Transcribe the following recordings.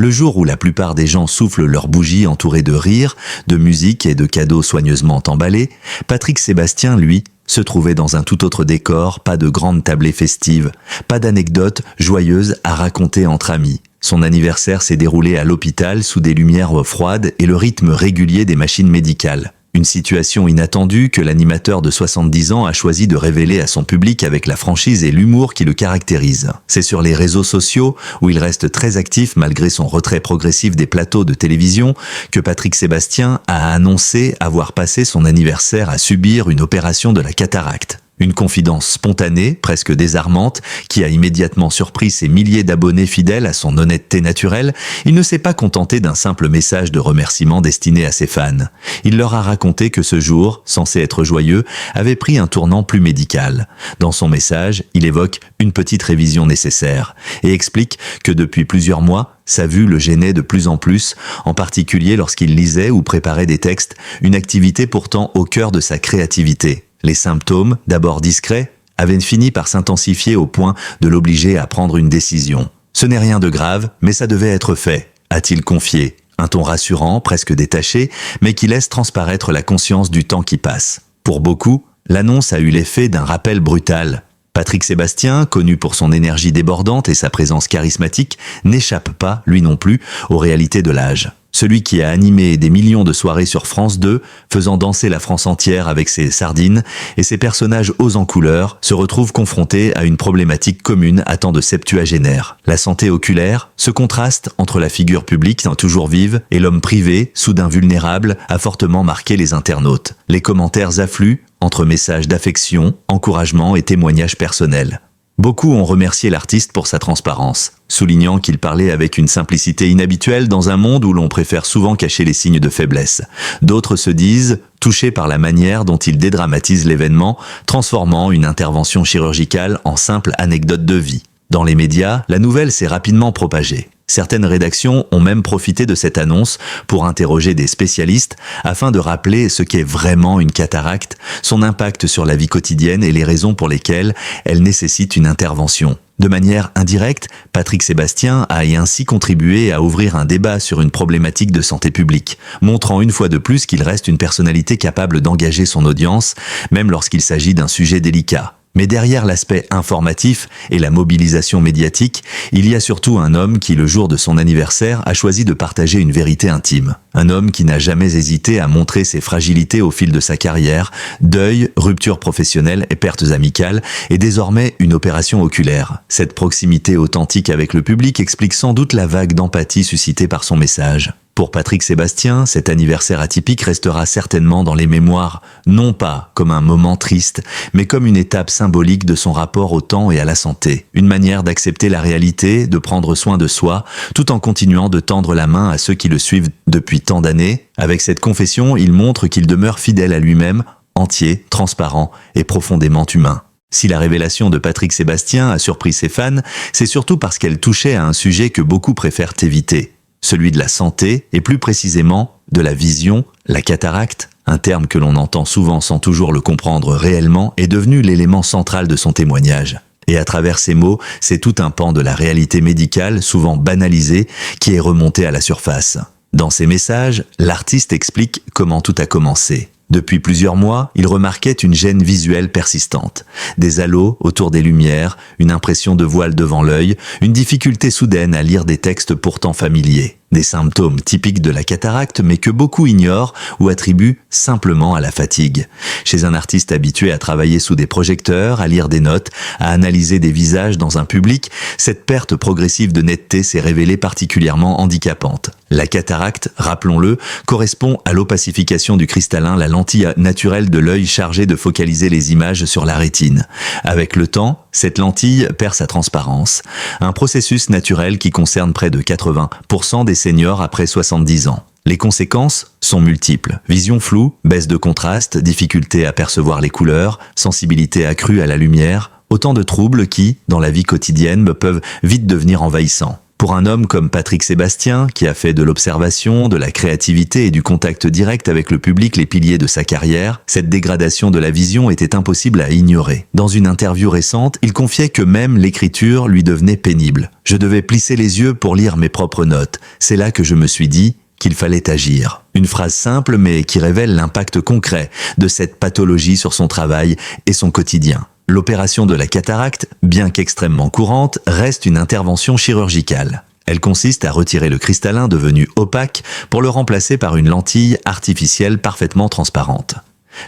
Le jour où la plupart des gens soufflent leurs bougies entourées de rires, de musique et de cadeaux soigneusement emballés, Patrick Sébastien, lui, se trouvait dans un tout autre décor, pas de grandes tablées festives, pas d'anecdotes joyeuses à raconter entre amis. Son anniversaire s'est déroulé à l'hôpital sous des lumières froides et le rythme régulier des machines médicales. Une situation inattendue que l'animateur de 70 ans a choisi de révéler à son public avec la franchise et l'humour qui le caractérisent. C'est sur les réseaux sociaux, où il reste très actif malgré son retrait progressif des plateaux de télévision, que Patrick Sébastien a annoncé avoir passé son anniversaire à subir une opération de la cataracte. Une confidence spontanée, presque désarmante, qui a immédiatement surpris ses milliers d'abonnés fidèles à son honnêteté naturelle. Il ne s'est pas contenté d'un simple message de remerciement destiné à ses fans. Il leur a raconté que ce jour, censé être joyeux, avait pris un tournant plus médical. Dans son message, il évoque une petite révision nécessaire et explique que depuis plusieurs mois, sa vue le gênait de plus en plus, en particulier lorsqu'il lisait ou préparait des textes, une activité pourtant au cœur de sa créativité. Les symptômes, d'abord discrets, avaient fini par s'intensifier au point de l'obliger à prendre une décision. Ce n'est rien de grave, mais ça devait être fait, a-t-il confié. Un ton rassurant, presque détaché, mais qui laisse transparaître la conscience du temps qui passe. Pour beaucoup, l'annonce a eu l'effet d'un rappel brutal. Patrick Sébastien, connu pour son énergie débordante et sa présence charismatique, n'échappe pas, lui non plus, aux réalités de l'âge. Celui qui a animé des millions de soirées sur France 2, faisant danser la France entière avec ses sardines, et ses personnages hauts en couleur, se retrouve confronté à une problématique commune à tant de septuagénaires. La santé oculaire, ce contraste entre la figure publique, toujours vive, et l'homme privé, soudain vulnérable, a fortement marqué les internautes. Les commentaires affluent, entre messages d'affection, encouragement et témoignages personnels. Beaucoup ont remercié l'artiste pour sa transparence, soulignant qu'il parlait avec une simplicité inhabituelle dans un monde où l'on préfère souvent cacher les signes de faiblesse. D'autres se disent touchés par la manière dont il dédramatise l'événement, transformant une intervention chirurgicale en simple anecdote de vie. Dans les médias, la nouvelle s'est rapidement propagée. Certaines rédactions ont même profité de cette annonce pour interroger des spécialistes afin de rappeler ce qu'est vraiment une cataracte, son impact sur la vie quotidienne et les raisons pour lesquelles elle nécessite une intervention. De manière indirecte, Patrick Sébastien a ainsi contribué à ouvrir un débat sur une problématique de santé publique, montrant une fois de plus qu'il reste une personnalité capable d'engager son audience, même lorsqu'il s'agit d'un sujet délicat. Mais derrière l'aspect informatif et la mobilisation médiatique, il y a surtout un homme qui, le jour de son anniversaire, a choisi de partager une vérité intime. Un homme qui n'a jamais hésité à montrer ses fragilités au fil de sa carrière, deuil, rupture professionnelle et pertes amicales, et désormais une opération oculaire. Cette proximité authentique avec le public explique sans doute la vague d'empathie suscitée par son message. Pour Patrick Sébastien, cet anniversaire atypique restera certainement dans les mémoires, non pas comme un moment triste, mais comme une étape symbolique de son rapport au temps et à la santé. Une manière d'accepter la réalité, de prendre soin de soi, tout en continuant de tendre la main à ceux qui le suivent depuis tant d'années. Avec cette confession, il montre qu'il demeure fidèle à lui-même, entier, transparent et profondément humain. Si la révélation de Patrick Sébastien a surpris ses fans, c'est surtout parce qu'elle touchait à un sujet que beaucoup préfèrent éviter. Celui de la santé, et plus précisément de la vision, la cataracte, un terme que l'on entend souvent sans toujours le comprendre réellement, est devenu l'élément central de son témoignage. Et à travers ces mots, c'est tout un pan de la réalité médicale, souvent banalisée, qui est remonté à la surface. Dans ses messages, l'artiste explique comment tout a commencé. Depuis plusieurs mois, il remarquait une gêne visuelle persistante. Des halos autour des lumières, une impression de voile devant l'œil, une difficulté soudaine à lire des textes pourtant familiers. Des symptômes typiques de la cataracte, mais que beaucoup ignorent ou attribuent simplement à la fatigue. Chez un artiste habitué à travailler sous des projecteurs, à lire des notes, à analyser des visages dans un public, cette perte progressive de netteté s'est révélée particulièrement handicapante. La cataracte, rappelons-le, correspond à l'opacification du cristallin, la lentille naturelle de l'œil chargée de focaliser les images sur la rétine. Avec le temps, cette lentille perd sa transparence. Un processus naturel qui concerne près de 80% des seniors après 70 ans. Les conséquences sont multiples. Vision floue, baisse de contraste, difficulté à percevoir les couleurs, sensibilité accrue à la lumière, autant de troubles qui, dans la vie quotidienne, peuvent vite devenir envahissants. Pour un homme comme Patrick Sébastien, qui a fait de l'observation, de la créativité et du contact direct avec le public les piliers de sa carrière, cette dégradation de la vision était impossible à ignorer. Dans une interview récente, il confiait que même l'écriture lui devenait pénible. Je devais plisser les yeux pour lire mes propres notes. C'est là que je me suis dit qu'il fallait agir. Une phrase simple mais qui révèle l'impact concret de cette pathologie sur son travail et son quotidien. L'opération de la cataracte, bien qu'extrêmement courante, reste une intervention chirurgicale. Elle consiste à retirer le cristallin devenu opaque pour le remplacer par une lentille artificielle parfaitement transparente.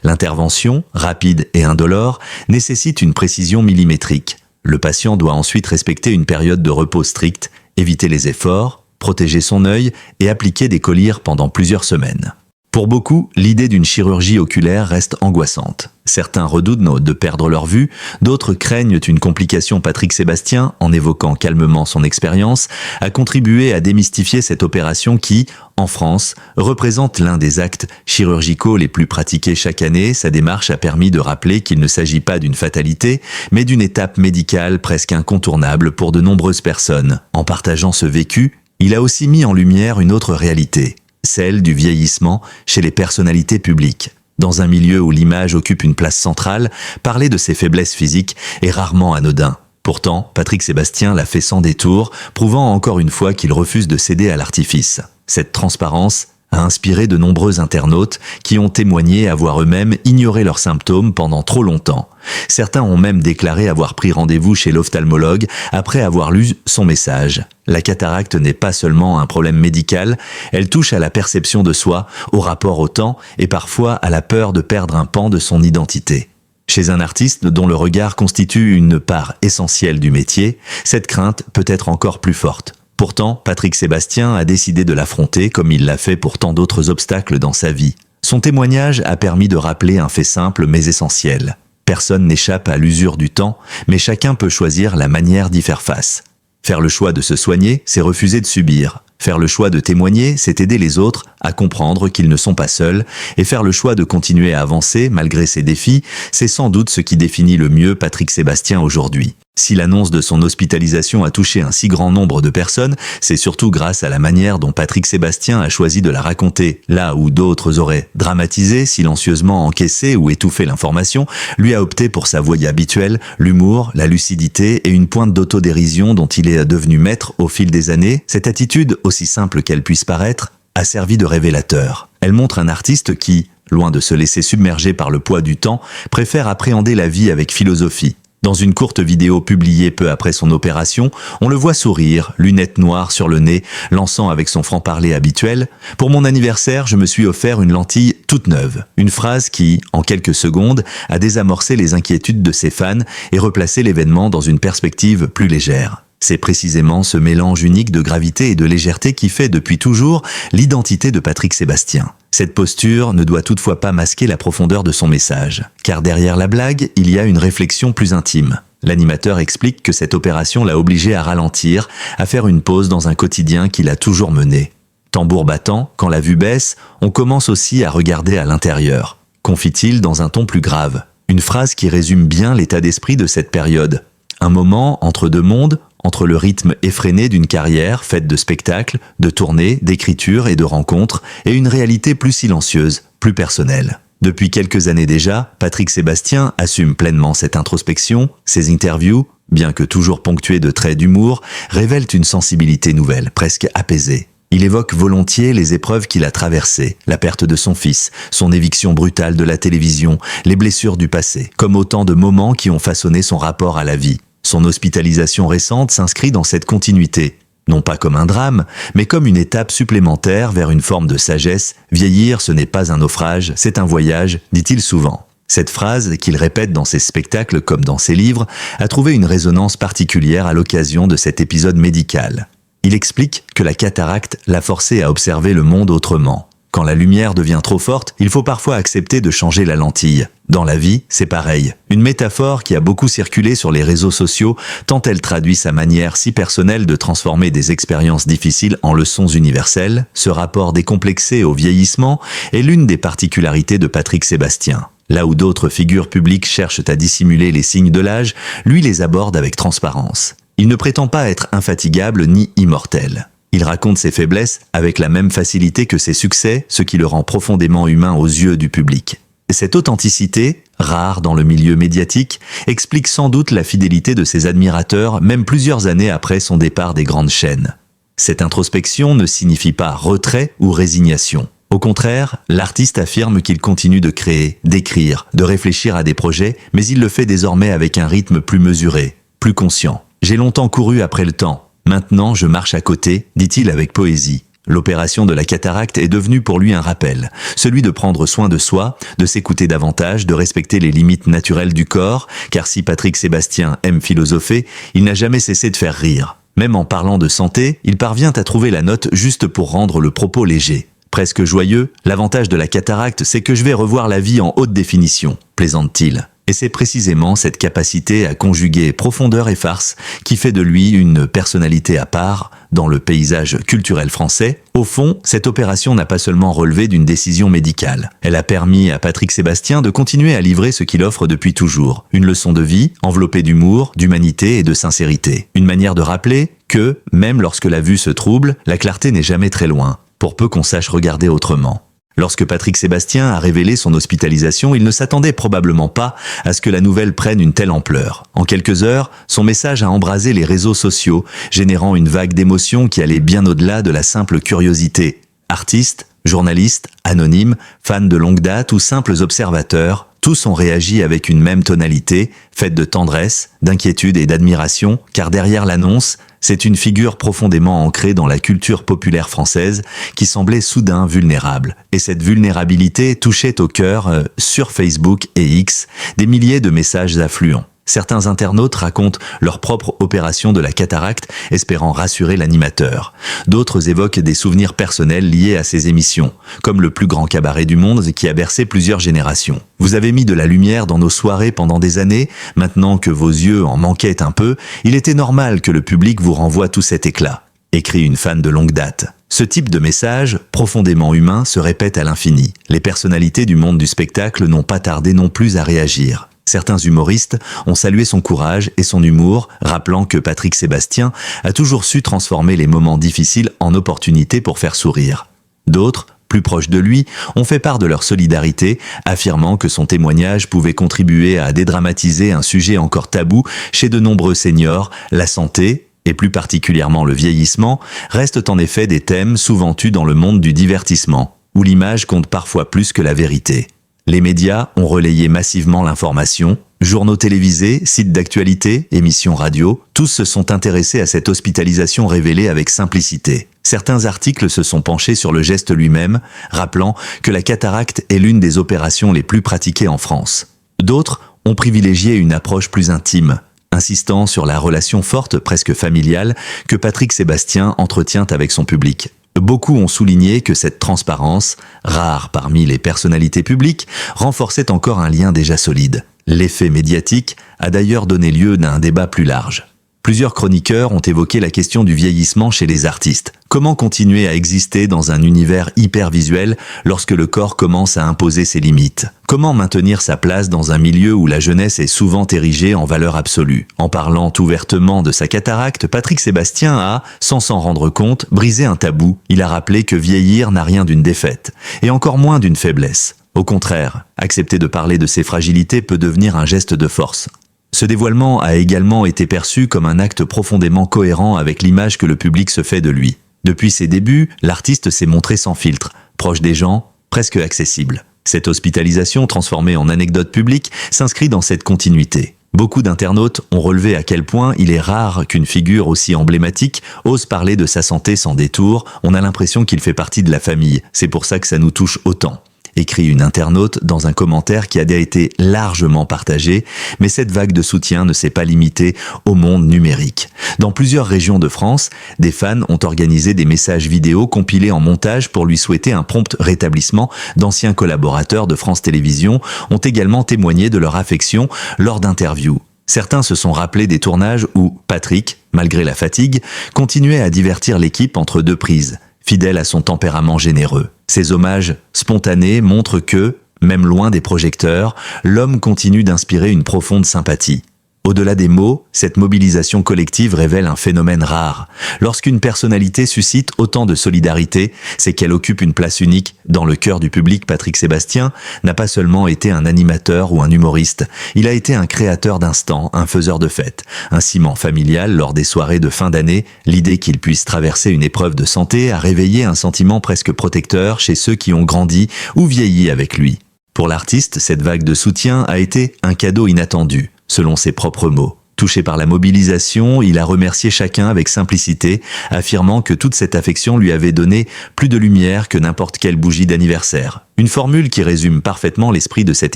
L'intervention, rapide et indolore, nécessite une précision millimétrique. Le patient doit ensuite respecter une période de repos stricte, éviter les efforts, protéger son œil et appliquer des collyres pendant plusieurs semaines. Pour beaucoup, l'idée d'une chirurgie oculaire reste angoissante. Certains redoutent de perdre leur vue, d'autres craignent une complication. Patrick Sébastien, en évoquant calmement son expérience, a contribué à démystifier cette opération qui, en France, représente l'un des actes chirurgicaux les plus pratiqués chaque année. Sa démarche a permis de rappeler qu'il ne s'agit pas d'une fatalité, mais d'une étape médicale presque incontournable pour de nombreuses personnes. En partageant ce vécu, il a aussi mis en lumière une autre réalité, celle du vieillissement chez les personnalités publiques. Dans un milieu où l'image occupe une place centrale, parler de ses faiblesses physiques est rarement anodin. Pourtant, Patrick Sébastien l'a fait sans détour, prouvant encore une fois qu'il refuse de céder à l'artifice. Cette transparence a inspiré de nombreux internautes qui ont témoigné avoir eux-mêmes ignoré leurs symptômes pendant trop longtemps. Certains ont même déclaré avoir pris rendez-vous chez l'ophtalmologue après avoir lu son message. La cataracte n'est pas seulement un problème médical, elle touche à la perception de soi, au rapport au temps et parfois à la peur de perdre un pan de son identité. Chez un artiste dont le regard constitue une part essentielle du métier, cette crainte peut être encore plus forte. Pourtant, Patrick Sébastien a décidé de l'affronter comme il l'a fait pour tant d'autres obstacles dans sa vie. Son témoignage a permis de rappeler un fait simple mais essentiel. Personne n'échappe à l'usure du temps, mais chacun peut choisir la manière d'y faire face. Faire le choix de se soigner, c'est refuser de subir. Faire le choix de témoigner, c'est aider les autres à comprendre qu'ils ne sont pas seuls. Et faire le choix de continuer à avancer malgré ces défis, c'est sans doute ce qui définit le mieux Patrick Sébastien aujourd'hui. Si l'annonce de son hospitalisation a touché un si grand nombre de personnes, c'est surtout grâce à la manière dont Patrick Sébastien a choisi de la raconter. Là où d'autres auraient dramatisé, silencieusement encaissé ou étouffé l'information, lui a opté pour sa voie habituelle, l'humour, la lucidité et une pointe d'autodérision dont il est devenu maître au fil des années. Cette attitude, aussi simple qu'elle puisse paraître, a servi de révélateur. Elle montre un artiste qui, loin de se laisser submerger par le poids du temps, préfère appréhender la vie avec philosophie. Dans une courte vidéo publiée peu après son opération, on le voit sourire, lunettes noires sur le nez, lançant avec son franc-parler habituel « Pour mon anniversaire, je me suis offert une lentille toute neuve ». Une phrase qui, en quelques secondes, a désamorcé les inquiétudes de ses fans et replacé l'événement dans une perspective plus légère. C'est précisément ce mélange unique de gravité et de légèreté qui fait depuis toujours l'identité de Patrick Sébastien. Cette posture ne doit toutefois pas masquer la profondeur de son message, car derrière la blague, il y a une réflexion plus intime. L'animateur explique que cette opération l'a obligé à ralentir, à faire une pause dans un quotidien qu'il a toujours mené. Tambour battant, quand la vue baisse, on commence aussi à regarder à l'intérieur, confie-t-il dans un ton plus grave. Une phrase qui résume bien l'état d'esprit de cette période. Un moment entre deux mondes, entre le rythme effréné d'une carrière faite de spectacles, de tournées, d'écriture et de rencontres, et une réalité plus silencieuse, plus personnelle. Depuis quelques années déjà, Patrick Sébastien assume pleinement cette introspection. Ses interviews, bien que toujours ponctuées de traits d'humour, révèlent une sensibilité nouvelle, presque apaisée. Il évoque volontiers les épreuves qu'il a traversées, la perte de son fils, son éviction brutale de la télévision, les blessures du passé, comme autant de moments qui ont façonné son rapport à la vie. Son hospitalisation récente s'inscrit dans cette continuité, non pas comme un drame, mais comme une étape supplémentaire vers une forme de sagesse. Vieillir, ce n'est pas un naufrage, c'est un voyage, dit-il souvent. Cette phrase, qu'il répète dans ses spectacles comme dans ses livres, a trouvé une résonance particulière à l'occasion de cet épisode médical. Il explique que la cataracte l'a forcé à observer le monde autrement. Quand la lumière devient trop forte, il faut parfois accepter de changer la lentille. Dans la vie, c'est pareil. Une métaphore qui a beaucoup circulé sur les réseaux sociaux, tant elle traduit sa manière si personnelle de transformer des expériences difficiles en leçons universelles. Ce rapport décomplexé au vieillissement est l'une des particularités de Patrick Sébastien. Là où d'autres figures publiques cherchent à dissimuler les signes de l'âge, lui les aborde avec transparence. Il ne prétend pas être infatigable ni immortel. Il raconte ses faiblesses avec la même facilité que ses succès, ce qui le rend profondément humain aux yeux du public. Cette authenticité, rare dans le milieu médiatique, explique sans doute la fidélité de ses admirateurs, même plusieurs années après son départ des grandes chaînes. Cette introspection ne signifie pas retrait ou résignation. Au contraire, l'artiste affirme qu'il continue de créer, d'écrire, de réfléchir à des projets, mais il le fait désormais avec un rythme plus mesuré, plus conscient. « J'ai longtemps couru après le temps. Maintenant, je marche à côté », dit-il avec poésie. L'opération de la cataracte est devenue pour lui un rappel, celui de prendre soin de soi, de s'écouter davantage, de respecter les limites naturelles du corps, car si Patrick Sébastien aime philosopher, il n'a jamais cessé de faire rire. Même en parlant de santé, il parvient à trouver la note juste pour rendre le propos léger. Presque joyeux, l'avantage de la cataracte, c'est que je vais revoir la vie en haute définition, plaisante-t-il. Et c'est précisément cette capacité à conjuguer profondeur et farce qui fait de lui une personnalité à part dans le paysage culturel français. Au fond, cette opération n'a pas seulement relevé d'une décision médicale. Elle a permis à Patrick Sébastien de continuer à livrer ce qu'il offre depuis toujours. Une leçon de vie, enveloppée d'humour, d'humanité et de sincérité. Une manière de rappeler que, même lorsque la vue se trouble, la clarté n'est jamais très loin, pour peu qu'on sache regarder autrement. Lorsque Patrick Sébastien a révélé son hospitalisation, il ne s'attendait probablement pas à ce que la nouvelle prenne une telle ampleur. En quelques heures, son message a embrasé les réseaux sociaux, générant une vague d'émotions qui allait bien au-delà de la simple curiosité. Artistes, journalistes, anonymes, fans de longue date ou simples observateurs, tous ont réagi avec une même tonalité, faite de tendresse, d'inquiétude et d'admiration, car derrière l'annonce, c'est une figure profondément ancrée dans la culture populaire française qui semblait soudain vulnérable. Et cette vulnérabilité touchait au cœur, sur Facebook et X, des milliers de messages affluents. Certains internautes racontent leur propre opération de la cataracte, espérant rassurer l'animateur. D'autres évoquent des souvenirs personnels liés à ces émissions, comme le plus grand cabaret du monde qui a bercé plusieurs générations. Vous avez mis de la lumière dans nos soirées pendant des années, maintenant que vos yeux en manquaient un peu, il était normal que le public vous renvoie tout cet éclat, écrit une fan de longue date. Ce type de message, profondément humain, se répète à l'infini. Les personnalités du monde du spectacle n'ont pas tardé non plus à réagir. Certains humoristes ont salué son courage et son humour, rappelant que Patrick Sébastien a toujours su transformer les moments difficiles en opportunités pour faire sourire. D'autres, plus proches de lui, ont fait part de leur solidarité, affirmant que son témoignage pouvait contribuer à dédramatiser un sujet encore tabou chez de nombreux seniors, la santé, et plus particulièrement le vieillissement, restent en effet des thèmes souvent tus dans le monde du divertissement, où l'image compte parfois plus que la vérité. Les médias ont relayé massivement l'information, journaux télévisés, sites d'actualité, émissions radio, tous se sont intéressés à cette hospitalisation révélée avec simplicité. Certains articles se sont penchés sur le geste lui-même, rappelant que la cataracte est l'une des opérations les plus pratiquées en France. D'autres ont privilégié une approche plus intime, insistant sur la relation forte, presque familiale, que Patrick Sébastien entretient avec son public. Beaucoup ont souligné que cette transparence, rare parmi les personnalités publiques, renforçait encore un lien déjà solide. L'effet médiatique a d'ailleurs donné lieu à un débat plus large. Plusieurs chroniqueurs ont évoqué la question du vieillissement chez les artistes. Comment continuer à exister dans un univers hyper visuel lorsque le corps commence à imposer ses limites? Comment maintenir sa place dans un milieu où la jeunesse est souvent érigée en valeur absolue? En parlant ouvertement de sa cataracte, Patrick Sébastien a, sans s'en rendre compte, brisé un tabou. Il a rappelé que vieillir n'a rien d'une défaite, et encore moins d'une faiblesse. Au contraire, accepter de parler de ses fragilités peut devenir un geste de force. Ce dévoilement a également été perçu comme un acte profondément cohérent avec l'image que le public se fait de lui. Depuis ses débuts, l'artiste s'est montré sans filtre, proche des gens, presque accessible. Cette hospitalisation, transformée en anecdote publique, s'inscrit dans cette continuité. Beaucoup d'internautes ont relevé à quel point il est rare qu'une figure aussi emblématique ose parler de sa santé sans détour. On a l'impression qu'il fait partie de la famille, c'est pour ça que ça nous touche autant. Écrit une internaute dans un commentaire qui a été largement partagé, mais cette vague de soutien ne s'est pas limitée au monde numérique. Dans plusieurs régions de France, des fans ont organisé des messages vidéo compilés en montage pour lui souhaiter un prompt rétablissement. D'anciens collaborateurs de France Télévisions ont également témoigné de leur affection lors d'interviews. Certains se sont rappelés des tournages où Patrick, malgré la fatigue, continuait à divertir l'équipe entre deux prises, fidèle à son tempérament généreux. Ces hommages spontanés montrent que, même loin des projecteurs, l'homme continue d'inspirer une profonde sympathie. Au-delà des mots, cette mobilisation collective révèle un phénomène rare. Lorsqu'une personnalité suscite autant de solidarité, c'est qu'elle occupe une place unique dans le cœur du public. Patrick Sébastien n'a pas seulement été un animateur ou un humoriste, il a été un créateur d'instants, un faiseur de fêtes, un ciment familial lors des soirées de fin d'année. L'idée qu'il puisse traverser une épreuve de santé a réveillé un sentiment presque protecteur chez ceux qui ont grandi ou vieilli avec lui. Pour l'artiste, cette vague de soutien a été un cadeau inattendu. Selon ses propres mots. Touché par la mobilisation, il a remercié chacun avec simplicité, affirmant que toute cette affection lui avait donné plus de lumière que n'importe quelle bougie d'anniversaire. Une formule qui résume parfaitement l'esprit de cet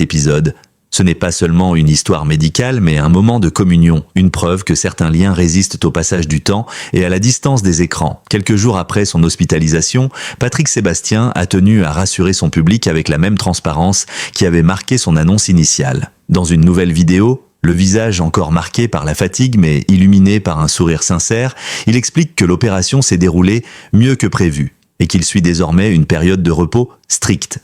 épisode. Ce n'est pas seulement une histoire médicale, mais un moment de communion, une preuve que certains liens résistent au passage du temps et à la distance des écrans. Quelques jours après son hospitalisation, Patrick Sébastien a tenu à rassurer son public avec la même transparence qui avait marqué son annonce initiale. Dans une nouvelle vidéo, le visage encore marqué par la fatigue mais illuminé par un sourire sincère, il explique que l'opération s'est déroulée mieux que prévu et qu'il suit désormais une période de repos stricte.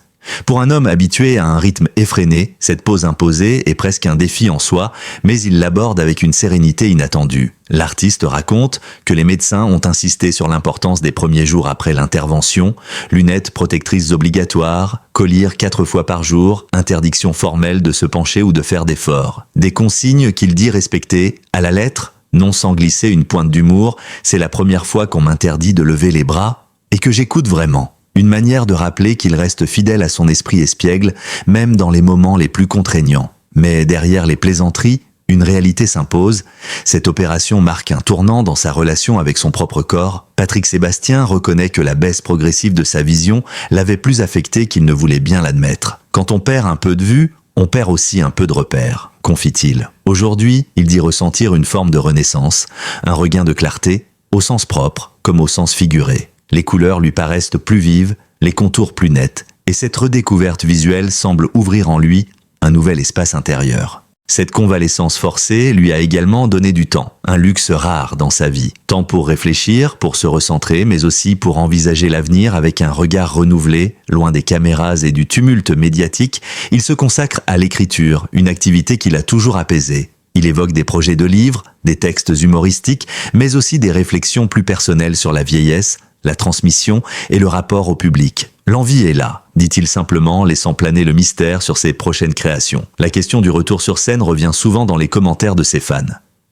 Pour un homme habitué à un rythme effréné, cette pause imposée est presque un défi en soi, mais il l'aborde avec une sérénité inattendue. L'artiste raconte que les médecins ont insisté sur l'importance des premiers jours après l'intervention, lunettes protectrices obligatoires, collyre 4 fois par jour, interdiction formelle de se pencher ou de faire d'efforts. Des consignes qu'il dit respecter à la lettre, non sans glisser une pointe d'humour, c'est la première fois qu'on m'interdit de lever les bras et que j'écoute vraiment. Une manière de rappeler qu'il reste fidèle à son esprit espiègle, même dans les moments les plus contraignants. Mais derrière les plaisanteries, une réalité s'impose. Cette opération marque un tournant dans sa relation avec son propre corps. Patrick Sébastien reconnaît que la baisse progressive de sa vision l'avait plus affecté qu'il ne voulait bien l'admettre. Quand on perd un peu de vue, on perd aussi un peu de repères, confie-t-il. Aujourd'hui, il dit ressentir une forme de renaissance, un regain de clarté, au sens propre comme au sens figuré. Les couleurs lui paraissent plus vives, les contours plus nets, et cette redécouverte visuelle semble ouvrir en lui un nouvel espace intérieur. Cette convalescence forcée lui a également donné du temps, un luxe rare dans sa vie. Temps pour réfléchir, pour se recentrer, mais aussi pour envisager l'avenir avec un regard renouvelé. Loin des caméras et du tumulte médiatique, il se consacre à l'écriture, une activité qui l'a toujours apaisé. Il évoque des projets de livres, des textes humoristiques, mais aussi des réflexions plus personnelles sur la vieillesse, la transmission et le rapport au public. L'envie est là, dit-il simplement, laissant planer le mystère sur ses prochaines créations. La question du retour sur scène revient souvent dans les commentaires de ses fans.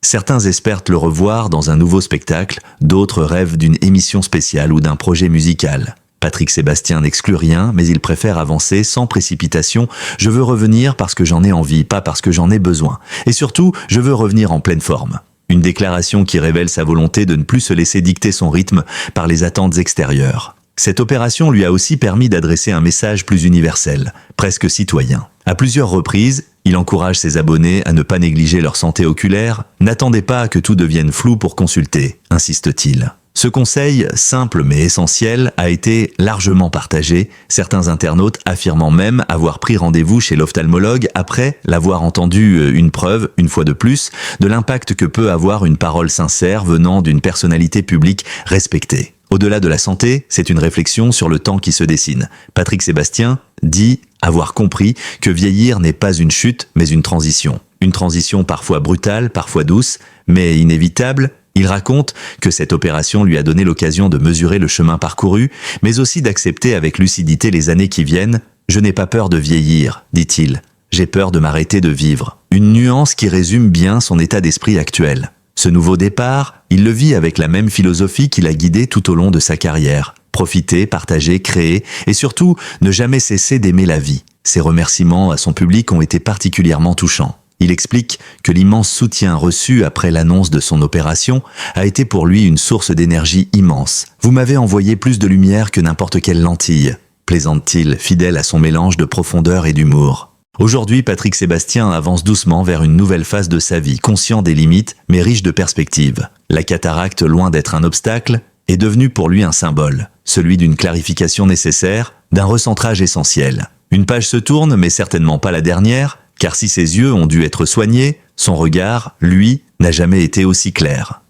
Certains espèrent le revoir dans un nouveau spectacle, d'autres rêvent d'une émission spéciale ou d'un projet musical. Patrick Sébastien n'exclut rien, mais il préfère avancer sans précipitation. Je veux revenir parce que j'en ai envie, pas parce que j'en ai besoin. Et surtout, je veux revenir en pleine forme. Une déclaration qui révèle sa volonté de ne plus se laisser dicter son rythme par les attentes extérieures. Cette opération lui a aussi permis d'adresser un message plus universel, presque citoyen. À plusieurs reprises, il encourage ses abonnés à ne pas négliger leur santé oculaire. N'attendez pas que tout devienne flou pour consulter, insiste-t-il. Ce conseil, simple mais essentiel, a été largement partagé, certains internautes affirmant même avoir pris rendez-vous chez l'ophtalmologue après l'avoir entendu une preuve, une fois de plus, de l'impact que peut avoir une parole sincère venant d'une personnalité publique respectée. Au-delà de la santé, c'est une réflexion sur le temps qui se dessine. Patrick Sébastien dit avoir compris que vieillir n'est pas une chute, mais une transition. Une transition parfois brutale, parfois douce, mais inévitable. Il raconte que cette opération lui a donné l'occasion de mesurer le chemin parcouru, mais aussi d'accepter avec lucidité les années qui viennent. « Je n'ai pas peur de vieillir », dit-il. « J'ai peur de m'arrêter de vivre ». Une nuance qui résume bien son état d'esprit actuel. Ce nouveau départ, il le vit avec la même philosophie qui l'a guidé tout au long de sa carrière. Profiter, partager, créer, et surtout ne jamais cesser d'aimer la vie. Ses remerciements à son public ont été particulièrement touchants. Il explique que l'immense soutien reçu après l'annonce de son opération a été pour lui une source d'énergie immense. « Vous m'avez envoyé plus de lumière que n'importe quelle lentille », plaisante-t-il, fidèle à son mélange de profondeur et d'humour. Aujourd'hui, Patrick Sébastien avance doucement vers une nouvelle phase de sa vie, conscient des limites, mais riche de perspectives. La cataracte, loin d'être un obstacle, est devenue pour lui un symbole, celui d'une clarification nécessaire, d'un recentrage essentiel. Une page se tourne, mais certainement pas la dernière, car si ses yeux ont dû être soignés, son regard, lui, n'a jamais été aussi clair.